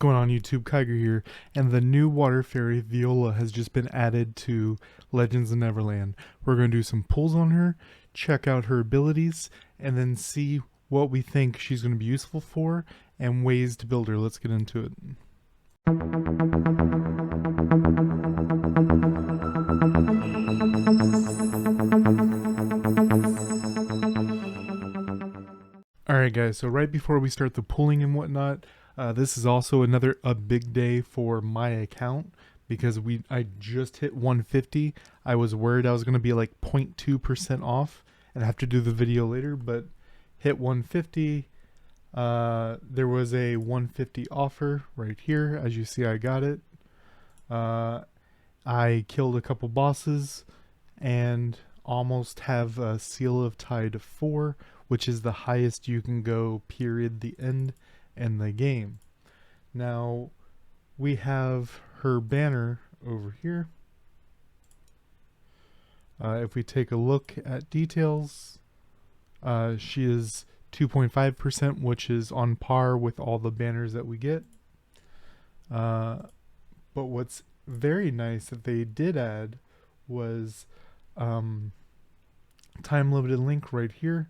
going on YouTube? Kigerr here, and the new water fairy Viola has just been added to Legends of Neverland. We're going to do some pulls on her, check out her abilities, and then see what we think she's going to be useful for and ways to build her. Let's get into it. Alright guys, so right before we start the pulling and whatnot, this is also a big day for my account because I just hit 150. I was worried I was going to be like 0.2% off and have to do the video later, but hit 150. There was a 150 offer right here. As you see, I got it. I killed a couple bosses and almost have a Seal of Tide 4, which is the highest you can go, period, the end, in the game. Now, we have her banner over here. If we take a look at details, she is 2.5%, which is on par with all the banners that we get. But what's very nice that they did add was time limited link right here.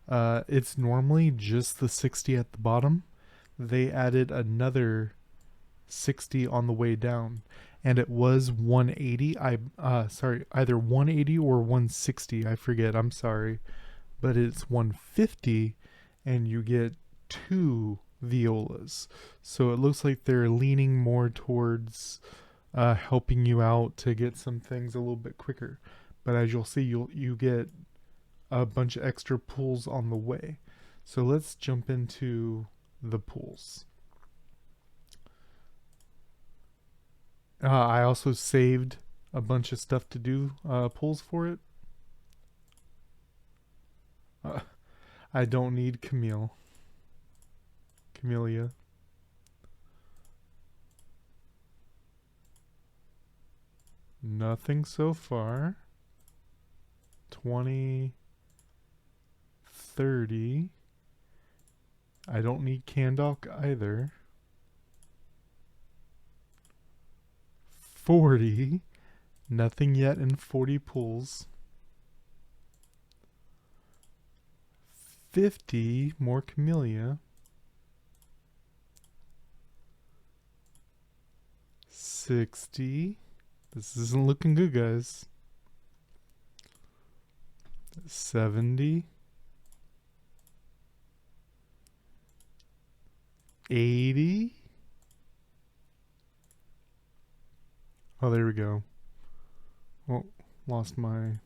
It's normally just the 60 at the bottom. They added another 60 on the way down, and it was 180. Sorry, either 180 or 160. I forget. I'm sorry, but it's 150, and you get 2 Violas. So it looks like they're leaning more towards helping you out to get some things a little bit quicker. But as you'll see, you get a bunch of extra pulls on the way. So let's jump into the pulls. I also saved a bunch of stuff to do pulls for it. I don't need Camellia. Nothing so far. 20, 30. I don't need Candok either. 40. Nothing yet in 40 pulls. 50. More Camellia. 60. This isn't looking good, guys. 70. 80. Oh, there we go. Oh, lost my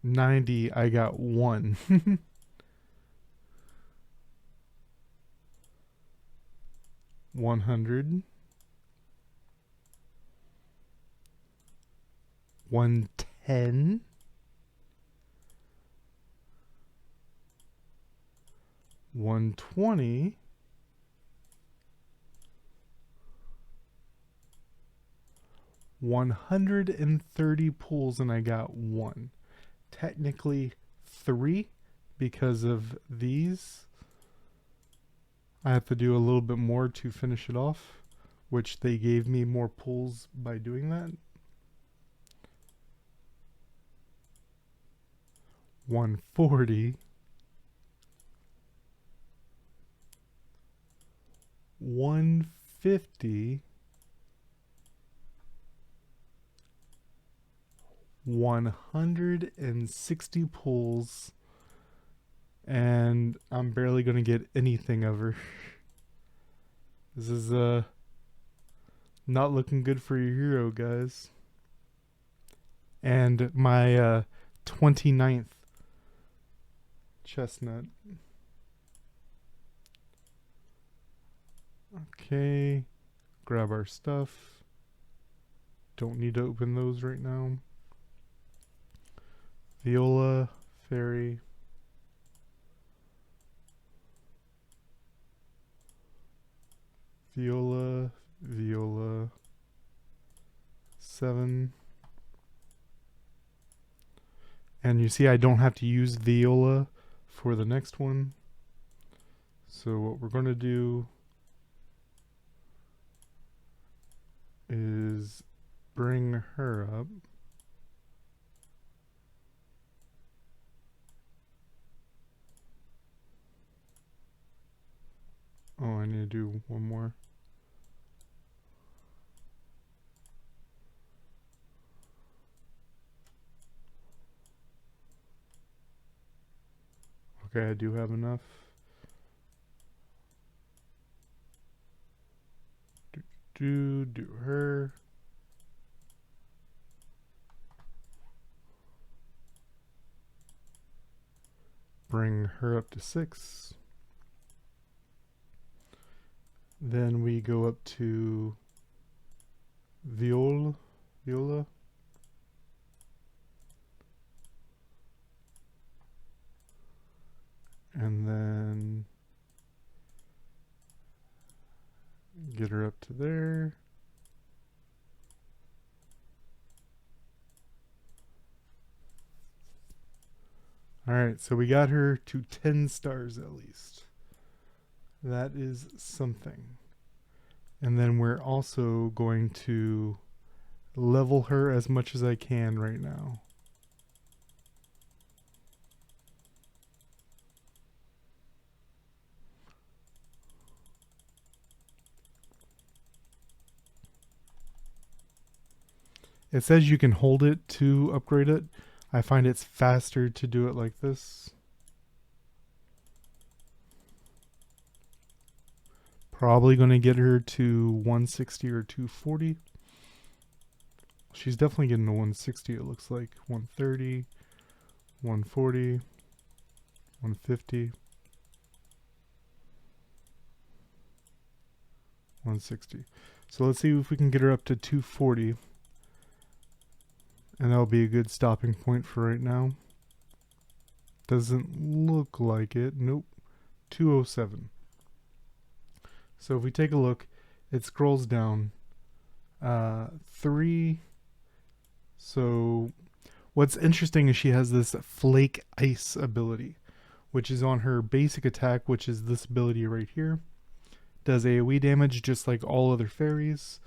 90. I got 1. 100. 110. 120. 130 pulls, and I got 1. Technically 3 because of these. I have to do a little bit more to finish it off, which they gave me more pulls by doing that. 140. 150. 160 pulls, and I'm barely gonna get anything of her. This is not looking good for your hero, guys. And my 29th chestnut. Okay, grab our stuff. Don't need to open those right now. Viola, fairy. Viola, 7. And you see I don't have to use Viola for the next one. So what we're going to do bring her up. Oh, I need to do one more. Okay, I do have enough. Do her. Bring her up to 6. Then we go up to Viola. And then get her up to there. Alright, so we got her to 10 stars at least. That is something. And then we're also going to level her as much as I can right now. It says you can hold it to upgrade it. I find it's faster to do it like this. Probably going to get her to 160 or 240. She's definitely getting to 160, it looks like. 130, 140, 150, 160. So let's see if we can get her up to 240. And that'll be a good stopping point for right now. Doesn't look like it. Nope. 207. So if we take a look, it scrolls down. 3. So what's interesting is she has this flake ice ability, which is on her basic attack, which is this ability right here. Does AoE damage just like all other fairies,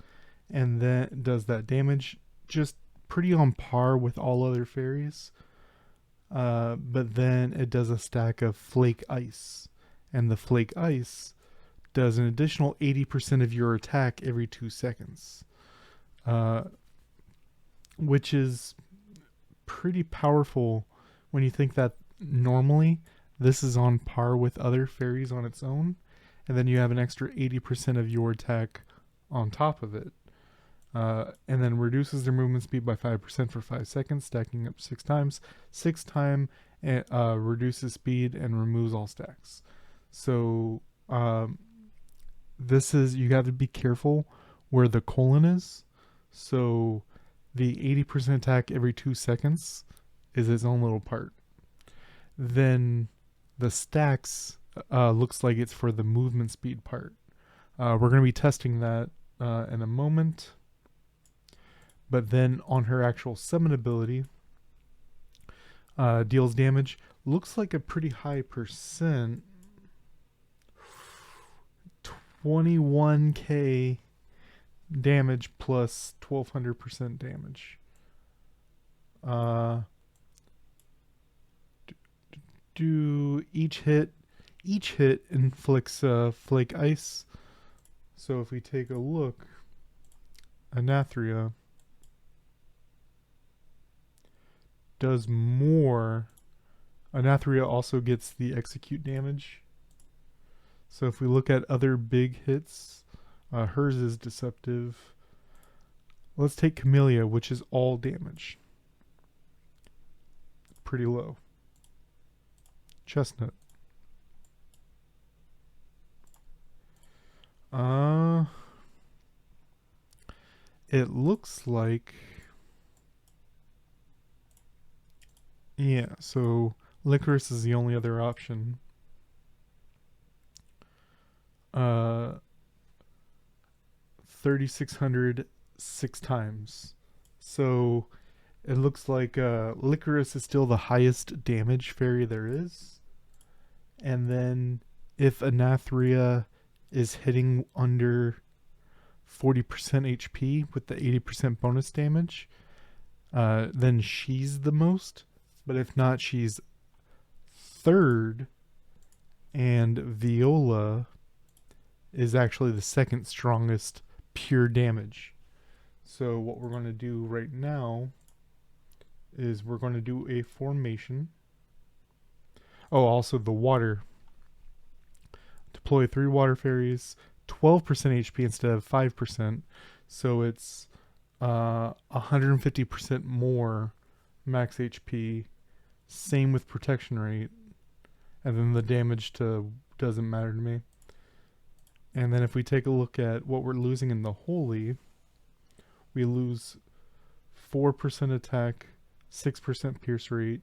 and then does that damage just pretty on par with all other fairies. But then it does a stack of flake ice, and the flake ice does an additional 80% of your attack every 2 seconds, which is pretty powerful when you think that normally this is on par with other fairies on its own, and then you have an extra 80% of your attack on top of it. And then reduces their movement speed by 5% for 5 seconds, stacking up 6 times. 6 time reduces speed and removes all stacks. So this is, you got to be careful where the colon is. So the 80% attack every 2 seconds is its own little part. Then the stacks looks like it's for the movement speed part. We're going to be testing that in a moment. But then on her actual summon ability, deals damage. Looks like a pretty high percent. 21k damage plus 1200% damage. Do each hit inflicts flake ice. So if we take a look, Anathria does more. Anathria also gets the execute damage. So if we look at other big hits, hers is deceptive. Let's take Camellia, which is all damage. Pretty low. Chestnut. It looks like, yeah, so Licorice is the only other option. 3,600 6 times. So it looks like Licorice is still the highest damage fairy there is. And then if Anathria is hitting under 40% HP with the 80% bonus damage, then she's the most. But if not, she's third, and Viola is actually the second strongest pure damage. So what we're going to do right now is we're going to do a formation. Oh, also the water. Deploy 3 water fairies, 12% HP instead of 5%. So it's 150% more max HP. Same with protection rate. And then the damage to doesn't matter to me. And then if we take a look at what we're losing in the holy, we lose 4% attack, 6% pierce rate,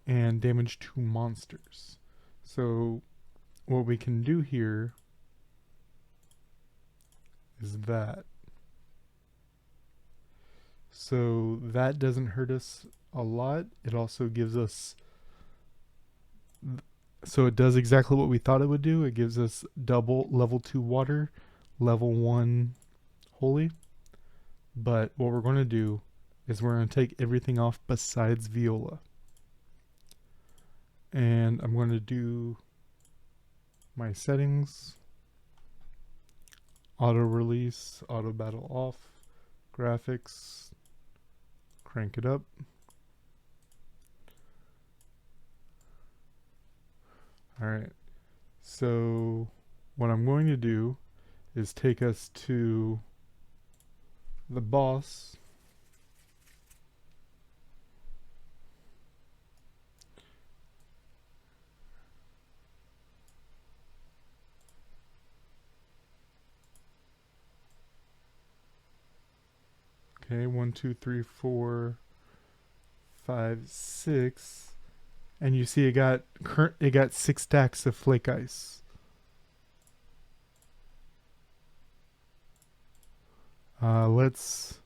and damage to monsters. So what we can do here is that. So that doesn't hurt us a lot. It also gives us, so it does exactly what we thought it would do. It gives us double level 2 water, level 1 holy. But what we're going to do is we're going to take everything off besides Viola. And I'm going to do my settings, auto release, auto battle off, graphics, crank it up. Alright, so what I'm going to do is take us to the boss. Okay, 1, 2, 3, 4, 5, 6. And you see it got 6 stacks of flake ice. Let's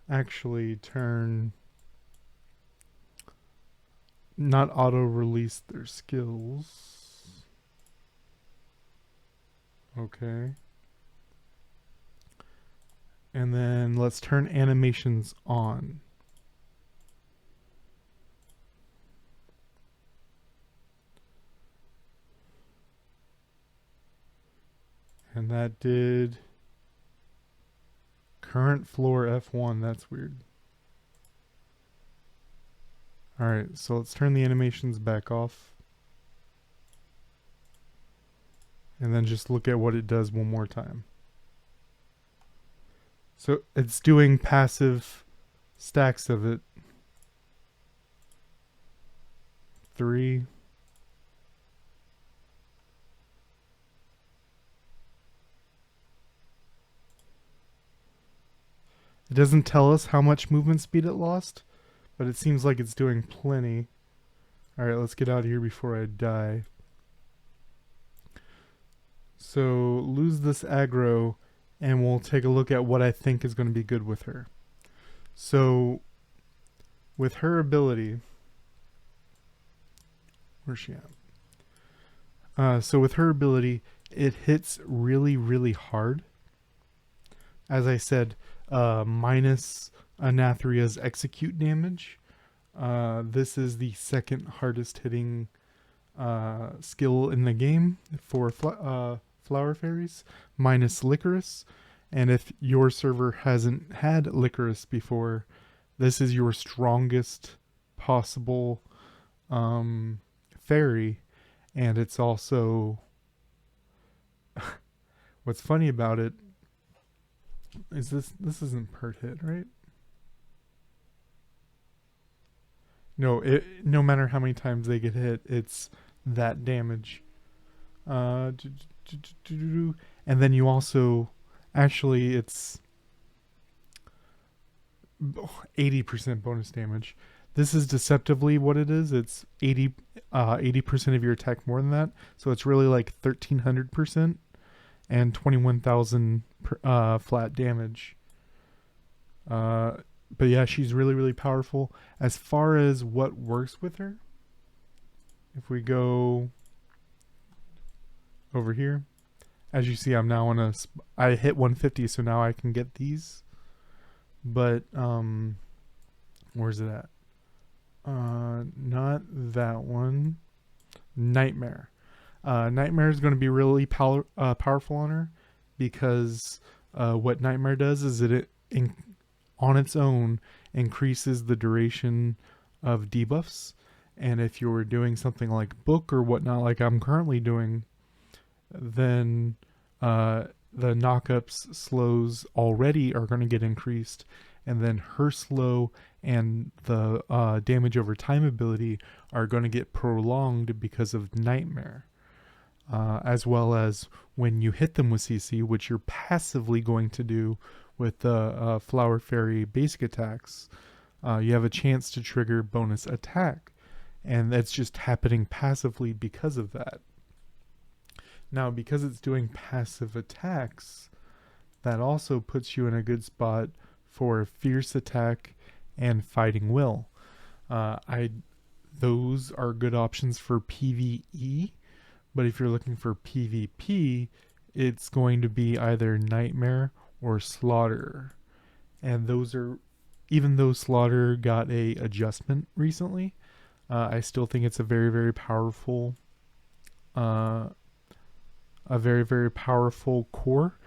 actually turn, not auto release their skills. Okay. And then let's turn animations on. And that did current floor F1. That's weird. Alright, so let's turn the animations back off. And then just look at what it does one more time. So it's doing passive stacks of it. 3. It doesn't tell us how much movement speed it lost, but it seems like it's doing plenty. Alright, let's get out of here before I die. So lose this aggro, and we'll take a look at what I think is going to be good with her. So with her ability, where's she at? So with her ability, it hits really, really hard. As I said, minus Anathria's execute damage. This is the second hardest hitting skill in the game for flower fairies, minus Licorice. And if your server hasn't had Licorice before, this is your strongest possible fairy. And it's also, what's funny about it is this isn't per hit, right? No, no matter how many times they get hit, it's that damage. And then you also, actually it's 80% bonus damage. This is deceptively what it is. It's 80% of your attack more than that. So it's really like 1300% and 21,000 flat damage. But yeah, she's really, really powerful. As far as what works with her, if we go over here, as you see, I'm now on a. I hit 150, so now I can get these. But where's it at? Not that one. Nightmare. Nightmare is going to be really powerful on her because what Nightmare does is on its own increases the duration of debuffs. And if you're doing something like book or whatnot, like I'm currently doing, then the knockups slows already are going to get increased, and then her slow and the damage over time ability are going to get prolonged because of Nightmare. As well as when you hit them with CC, which you're passively going to do with the Flower Fairy basic attacks, you have a chance to trigger bonus attack. And that's just happening passively because of that. Now, because it's doing passive attacks, that also puts you in a good spot for Fierce Attack and Fighting Will. Those are good options for PvE, but if you're looking for PvP, it's going to be either Nightmare or Slaughter. And those are, even though Slaughter got a adjustment recently, I still think it's a very, very powerful core.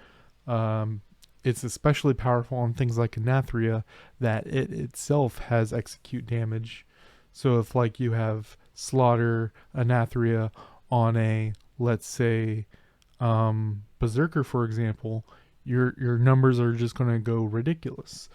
It's especially powerful on things like Anathria, that it itself has execute damage. So if like you have Slaughter, Anathria on a, let's say, Berserker, for example, your numbers are just going to go ridiculous.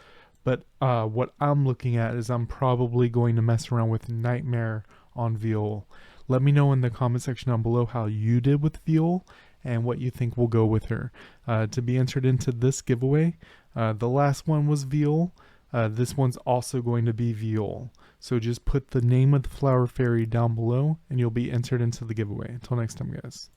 But what I'm looking at is I'm probably going to mess around with Nightmare on Viola. Let me know in the comment section down below how you did with Viola and what you think will go with her. To be entered into this giveaway, the last one was Viola. This one's also going to be Viola. So just put the name of the Flower Fairy down below and you'll be entered into the giveaway. Until next time, guys.